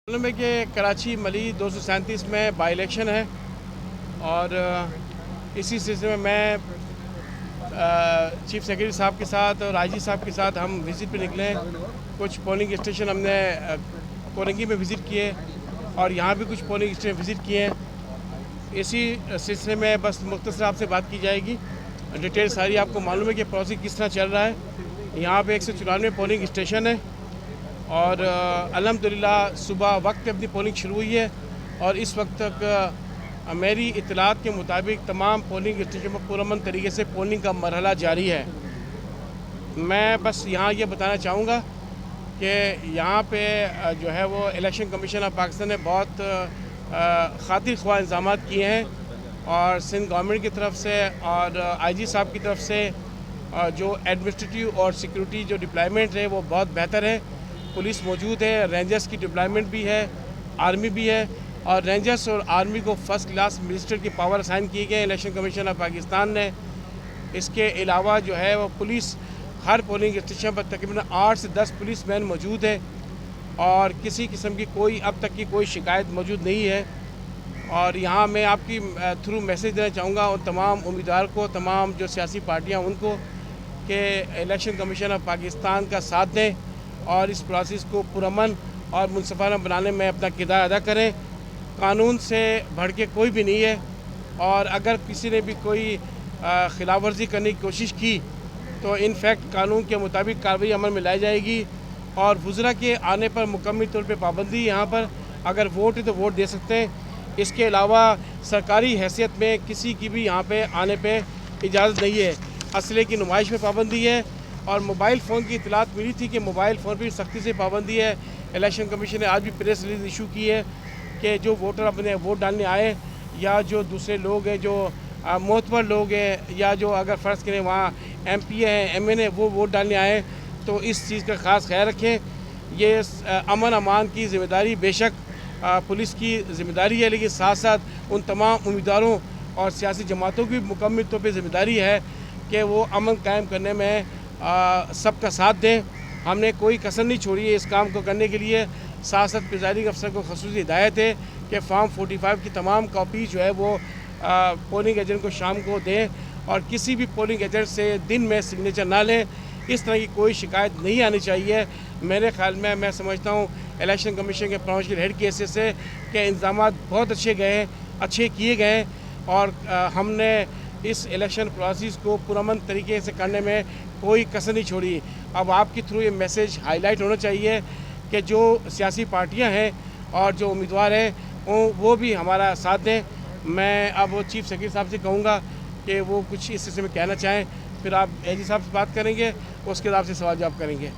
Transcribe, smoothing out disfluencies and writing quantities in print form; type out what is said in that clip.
معلوم ہے کہ کراچی ملی 237 میں بائی الیکشن ہے اور اسی سلسلے میں چیف سیکرٹری صاحب کے ساتھ اور آئی جی صاحب کے ساتھ ہم وزٹ پہ نکلے ہیں۔ کچھ پولنگ اسٹیشن ہم نے کورنگی میں وزٹ کیے اور یہاں بھی کچھ پولنگ اسٹیشن وزٹ کیے ہیں۔ اسی سلسلے میں بس مختصر آپ سے بات کی جائے گی، ڈیٹیل ساری آپ کو معلوم ہے کہ پروسیس کس طرح چل رہا ہے۔ یہاں پہ 194 پولنگ اسٹیشن ہے اور الحمدللہ صبح وقت پہ اپنی پولنگ شروع ہوئی ہے اور اس وقت تک میری اطلاعات کے مطابق تمام پولنگ اسٹیشن پر پرامن طریقے سے پولنگ کا مرحلہ جاری ہے۔ میں بس یہاں یہ بتانا چاہوں گا کہ یہاں پہ جو ہے وہ الیکشن کمیشن آف پاکستان نے بہت خاطر خواہ انتظامات کیے ہیں اور سندھ گورنمنٹ کی طرف سے اور آئی جی صاحب کی طرف سے جو ایڈمنسٹریٹیو اور سیکورٹی جو ڈپلائمنٹ ہے وہ بہت بہتر ہے۔ پولیس موجود ہے، رینجرز کی ڈپلائمنٹ بھی ہے، آرمی بھی ہے اور رینجرز اور آرمی کو فرسٹ کلاس منسٹر کی پاور اسائن کیے گئے الیکشن کمیشن آف پاکستان نے۔ اس کے علاوہ جو ہے وہ پولیس ہر پولنگ اسٹیشن پر تقریباً 8 سے 10 پولیس مین موجود ہے اور کسی قسم کی کوئی اب تک کی کوئی شکایت موجود نہیں ہے۔ اور یہاں میں آپ کی تھرو میسیج دینا چاہوں گا اور تمام امیدوار کو، تمام جو سیاسی پارٹیاں ان کو، کہ الیکشن کمیشن آف پاکستان کا ساتھ دیں اور اس پروسیس کو پرامن اور منصفانہ بنانے میں اپنا کردار ادا کریں۔ قانون سے بڑھ کے کوئی بھی نہیں ہے اور اگر کسی نے بھی کوئی خلاف ورزی کرنے کی کوشش کی تو ان فیکٹ قانون کے مطابق کارروائی عمل میں لائی جائے گی اور وزراء کے آنے پر مکمل طور پہ پابندی یہاں پر، اگر ووٹ ہے تو ووٹ دے سکتے ہیں۔ اس کے علاوہ سرکاری حیثیت میں کسی کی بھی یہاں پہ آنے پہ اجازت نہیں ہے۔ اسلحے کی نمائش میں پابندی ہے اور موبائل فون کی اطلاعات ملی تھی کہ موبائل فون پہ سختی سے پابندی ہے۔ الیکشن کمیشن نے آج بھی پریس ریلیز ایشو کی ہے کہ جو ووٹر اپنے ووٹ ڈالنے آئے یا جو دوسرے لوگ ہیں، جو معتبر لوگ ہیں یا جو اگر فرض کریں وہاں ایم پی ہیں، ایم این اے، وہ ووٹ ڈالنے آئے تو اس چیز کا خاص خیال رکھیں۔ یہ امن امان کی ذمہ داری بے شک پولیس کی ذمہ داری ہے، لیکن ساتھ ساتھ ان تمام امیدواروں اور سیاسی جماعتوں کی مکمل طور پہ ذمہ داری ہے کہ وہ امن قائم کرنے میں سب کا ساتھ دیں۔ ہم نے کوئی کسر نہیں چھوڑی ہے اس کام کو کرنے کے لیے۔ ساتھ ساتھ پریزائڈنگ افسر کو خصوصی ہدایت ہے کہ فارم 45 کی تمام کاپی جو ہے وہ پولنگ ایجنٹ کو شام کو دیں اور کسی بھی پولنگ ایجنٹ سے دن میں سگنیچر نہ لیں۔ اس طرح کی کوئی شکایت نہیں آنی چاہیے۔ میرے خیال میں سمجھتا ہوں الیکشن کمیشن کے پروونشل ہیڈ کی حیثیت سے کہ انتظامات بہت اچھے کیے گئے ہیں اور ہم نے اس الیکشن پروسیس کو پرامن طریقے سے کرنے میں کوئی کسر نہیں چھوڑی۔ اب آپ کے تھرو یہ میسیج ہائی لائٹ ہونا چاہیے کہ جو سیاسی پارٹیاں ہیں اور جو امیدوار ہیں وہ بھی ہمارا ساتھ دیں۔ میں اب چیف سیکرٹری صاحب سے کہوں گا کہ وہ کچھ اس سلسلے میں کہنا چاہیں، پھر آپ اے جی صاحب سے بات کریں گے، اس کے بعد آپ سے سوال جواب کریں گے۔